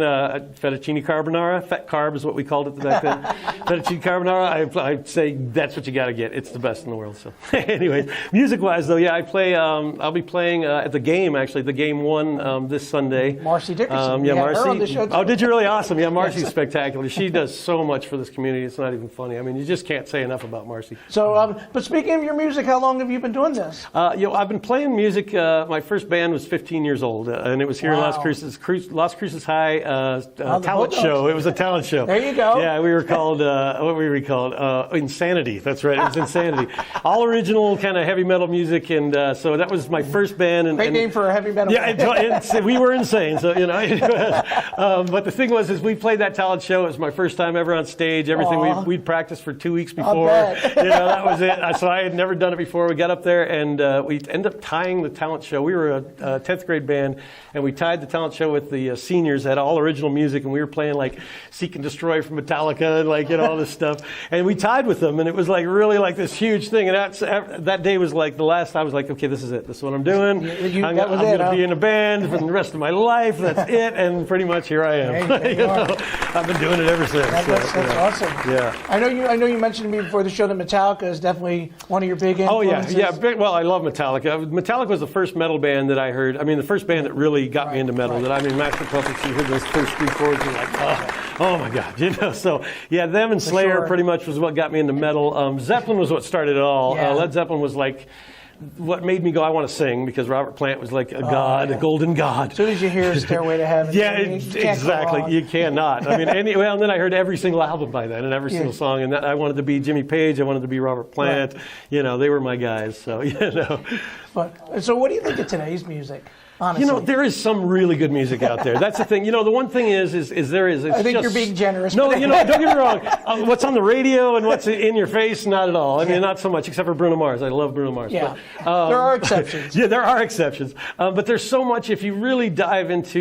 fettuccine carbonara. Fat carb is what we called it back then. Fettuccine carbonara. I'd say that's what you got to get. It's the best in the world. So, anyways, music-wise though, yeah, I play. I'll be playing at the game, actually, the game 1 this Sunday. Marcy Dickerson. Yeah, Marcy. Her on the show too. Oh, did you really? Awesome. Yeah, Marcy's spectacular. She does so much for this community. It's not even funny. I mean, you just can't say enough about Marcy. So, but speaking of your music, how long have you been doing this? You know, I've been playing music. My first band was 15 years old, and it was here in Las Cruces High talent show. It was a talent show. There you go. Yeah, we were called, what were we called? Insanity. That's right. It was Insanity. All original kind of heavy metal music, and so that was my first band. Great name for a heavy metal band. We were insane, so, you know. But the thing was, is we played that talent show. It was my first time ever on stage. Everything we'd practiced for 2 weeks before. You know, that was it. So I had never done it before. We got up there, and we ended up tying the talent show. We were a 10th grade band, and we tied the talent show with the seniors. Had all original music, and we were playing like Seek and Destroy from Metallica, and like, you know, all this stuff. And we tied with them, and it was like really like this huge thing. And that day was like the last. I was like, okay, this is it. This is what I'm doing. I'm going to be in a band for the rest of my life. That's it. And pretty much here I am. You know, I've been doing it ever since. That's awesome. Yeah. I know you mentioned to me before the show that Metallica is definitely one of your big influences. Oh yeah. Well, I love Metallica. Metallica was the first metal band that I heard. I mean, the first band that really got me into metal. That I mean, Master Puppets. You heard those first 3 chords, and like, oh my God, you know. So yeah, them and Slayer pretty much was what got me into metal. Zeppelin was what started it all. Yeah. Led Zeppelin was like what made me go, I want to sing, because Robert Plant was like a god, a golden god. As soon as you hear Stairway to Heaven. Yeah, exactly. You cannot. I mean, and then I heard every single album by then and every single song, and I wanted to be Jimmy Page, I wanted to be Robert Plant. Right. You know, they were my guys, so, you know. So what do you think of today's music? Honestly. You know, there is some really good music out there. That's the thing. You know, the one thing is there is. It's I think just, you're being generous. No, you know, don't get me wrong. What's on the radio and what's in your face, not at all. I mean, not so much, except for Bruno Mars. I love Bruno Mars. Yeah, but, there are exceptions. Yeah, there are exceptions. But there's so much, if you really dive into,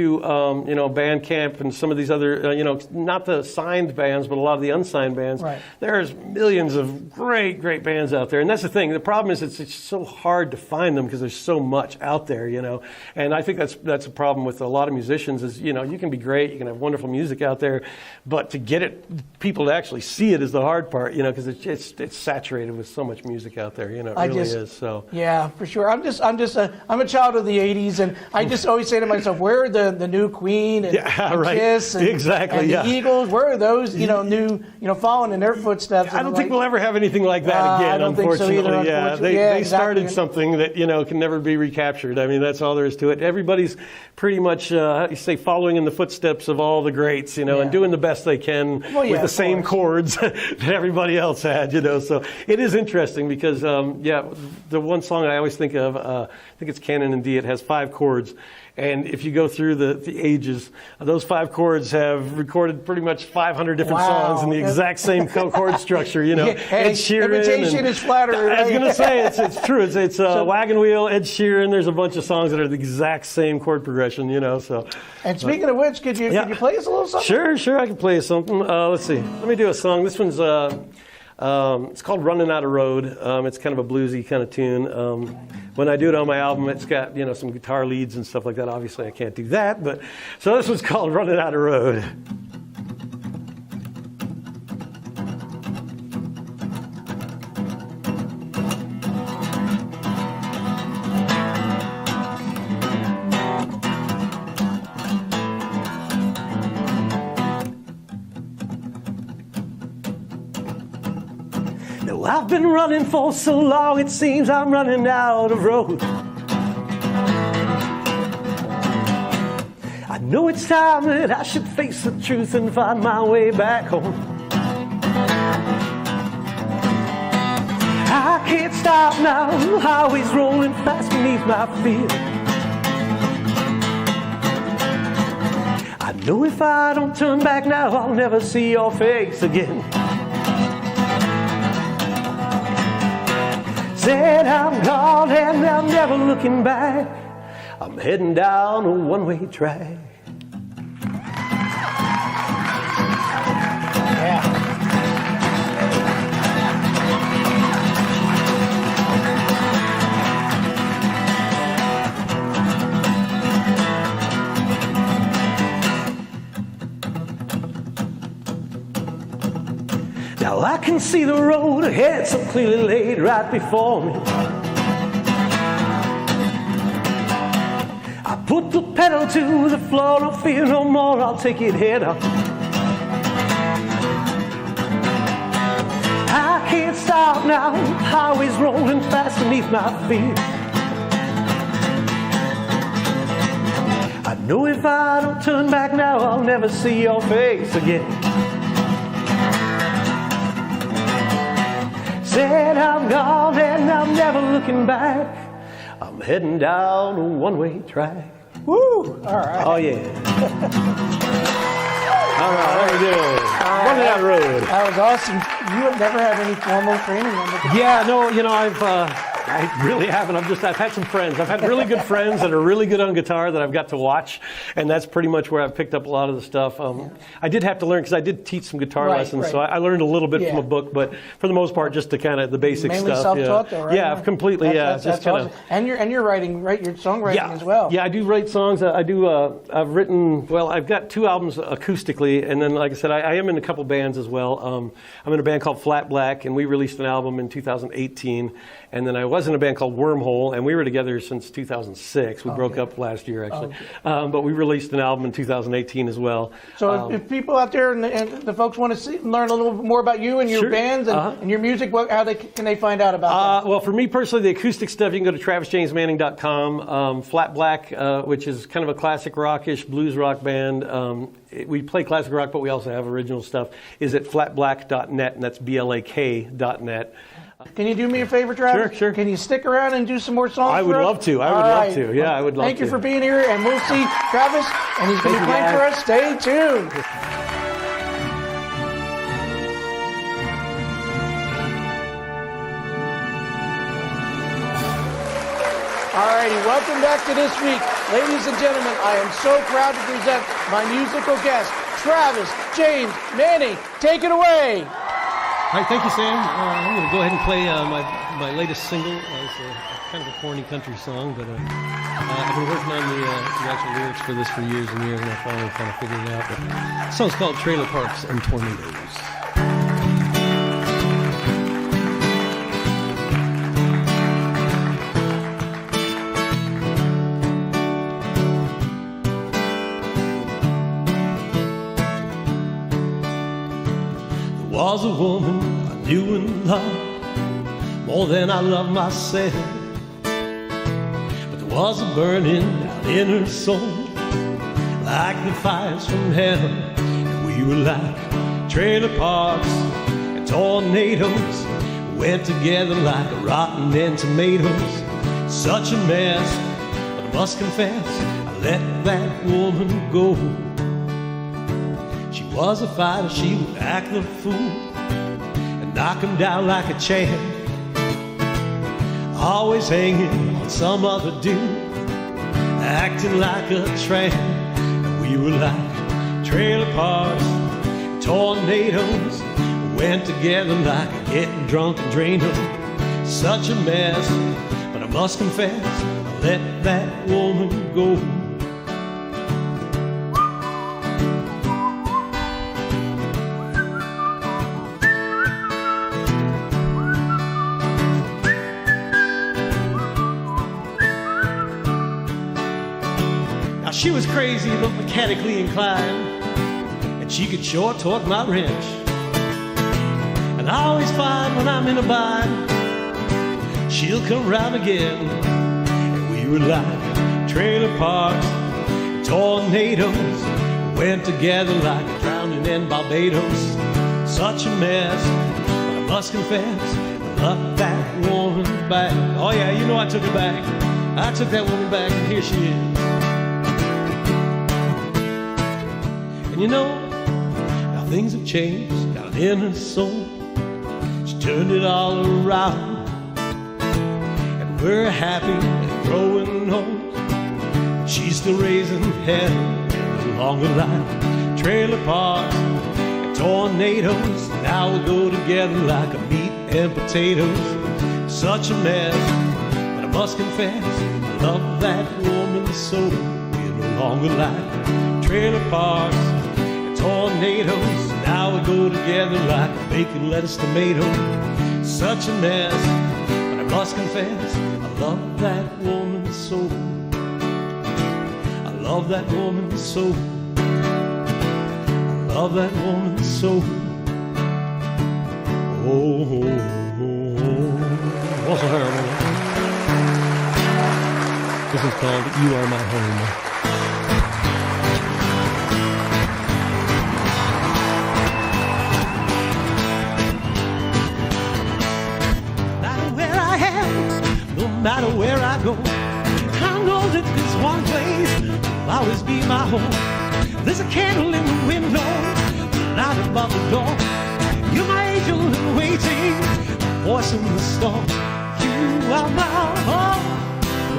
you know, Bandcamp and some of these other, you know, not the signed bands, but a lot of the unsigned bands. Right. There's millions of great bands out there. And that's the thing. The problem is it's so hard to find them because there's so much out there, you know. And I think that's a problem with a lot of musicians is, you can be great, you can have wonderful music out there, but to get people to actually see it is the hard part, because it's saturated with so much music out there, it really is. So yeah, for sure. I'm a child of the '80s, and I just always say to myself, where are the new Queen and, and Kiss and, and the Eagles? Where are those new following in their footsteps? I don't think we'll ever have anything like that again. I don't unfortunately, think so either, yeah, unfortunately. they started something that can never be recaptured. I mean, that's all there is to it. Everybody's pretty much following in the footsteps of all the greats, and doing the best they can with the same chords that everybody else had, So it is interesting because the one song I always think of, I think it's Canon in D. It has 5 chords. And if you go through the ages, those 5 chords have recorded pretty much 500 different songs in the exact same chord structure, Ed Sheeran. Imitation is flattery. I was going to say, it's true. It's Wagon Wheel, Ed Sheeran. There's a bunch of songs that are the exact same chord progression, So. And speaking of which, could you play us a little something? Sure, I can play us something. Let's see. Let me do a song. This one's... it's called Running Out of Road. It's kind of a bluesy kind of tune. When I do it on my album, it's got, some guitar leads and stuff like that. Obviously, I can't do that. So this one's called Running Out of Road. I've been running for so long, it seems I'm running out of road. I know it's time that I should face the truth and find my way back home. I can't stop now, the highway's rolling fast beneath my feet. I know if I don't turn back now, I'll never see your face again. Said I'm gone and I'm never looking back. I'm heading down a one-way track. Now I can see the road ahead so clearly laid right before me. I put the pedal to the floor, no fear no more, I'll take it head on. I can't stop now, the highway's rolling fast beneath my feet. I know if I don't turn back now, I'll never see your face again. Said I'm gone and I'm never looking back. I'm heading down a one-way track. Woo! All right. Oh, yeah. All right, there we go. Running Out of Road. That was awesome. You have never had any formal training on the guitar? Yeah, no, I really haven't. I've had some friends. I've had really good friends that are really good on guitar that I've got to watch, and that's pretty much where I've picked up a lot of the stuff. I did have to learn because I did teach some guitar lessons, so I learned a little bit from a book, but for the most part, just the kind of the basic Mainly stuff. Mainly self-taught, though, right? Yeah, completely. That's just kind of. Awesome. And you're writing, right? Your songwriting as well. Yeah, I do write songs. I do. I've written. Well, I've got 2 albums acoustically, and then, like I said, I am in a couple bands as well. I'm in a band called Flat Black, and we released an album in 2018. And then I was in a band called Wormhole, and we were together since 2006. We broke up last year, actually. But we released an album in 2018 as well. So if people out there and the folks want to learn a little bit more about you and your bands and your music, can they find out about that? Well, for me personally, the acoustic stuff, you can go to TravisJamesManning.com. Flat Black, which is kind of a classic rockish blues rock band. We play classic rock, but we also have original stuff, is at flatblack.net, and that's BLAK.net. Can you do me a favor, Travis? Sure. Can you stick around and do some more songs I would for us? love to. I would love to. Yeah, I would love to. Thank you for being here, and we'll see Travis, and he's going to be playing for us. Stay tuned. All righty, welcome back to This Week. Ladies and gentlemen, I am so proud to present my musical guest, Travis James Manning. Take it away. All right, thank you, Sam. I'm going to go ahead and play my latest single. It's kind of a corny country song, but I've been working on the actual lyrics for this for years and years, and I finally kind of figured it out. But the song's called Trailer Parks and Tornadoes. There was a woman I knew and loved more than I love myself, but there was a burning down in her soul like the fires from hell, and we were like trailer parks and tornadoes, went together like a rotten end tomatoes. Such a mess, but I must confess I let that woman go. She was a fighter, she would act the fool and knock him down like a champ, always hanging on some other dude, acting like a tramp. And we were like trailer parks, tornadoes, went together like getting drunk and drained them. Such a mess, but I must confess I let that woman go. She was crazy but mechanically inclined, and she could sure torque my wrench. And I always find when I'm in a bind, she'll come round again. And we were like trailer parks, tornadoes, went together like drowning in Barbados. Such a mess, but I must confess I love that woman back. Oh yeah, you know I took her back. I took that woman back, and here she is. And you know, how things have changed down in her soul. She turned it all around, and we're happy and growing old. She's still raising hell in the longer life. Trailer parks and tornadoes, now we go together like a meat and potatoes. Such a mess, but I must confess I love that woman so. We're no longer like trailer parks, tornadoes, now we go together like bacon, lettuce, tomato. Such a mess, but I must confess I love that woman so. I love that woman so. I love that woman so. Oh, oh, oh. What's her name? This is called You Are My Home. No matter where I go, I know that this one place will always be my home. There's a candle in the window, a light above the door. You're my angel in waiting, a voice in the storm. You are my home,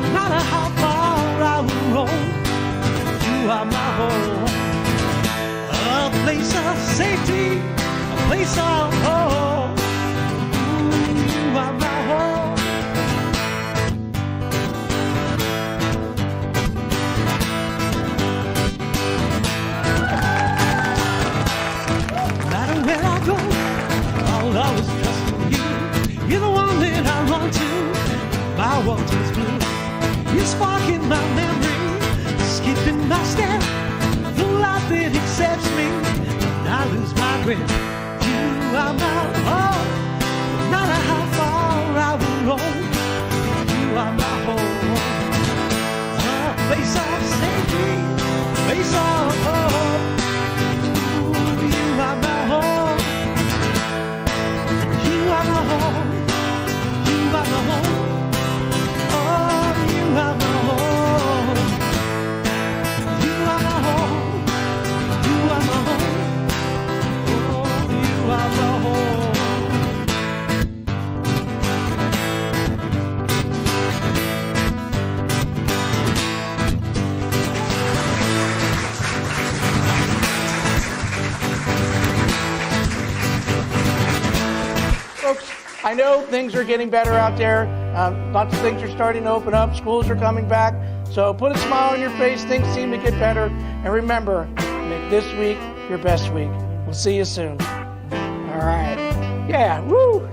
no matter how far I will roam. You are my home, a place of safety, a place of hope. You are my home. I'll always trust in you. You're the one that I run to. My world is blue. You're sparking my memory, skipping my step. The life that accepts me when I lose my grip. You are my home, no matter how far I will roam. You are my home, a place of safety, a place of hope. You are my home. You are my home. You are my home. Oh, you are my home. You are my home. You are my home. Oh, you are my home. Folks, I know things are getting better out there. Lots of things are starting to open up. Schools are coming back. So put a smile on your face. Things seem to get better. And remember, make this week your best week. We'll see you soon. All right. Yeah, woo.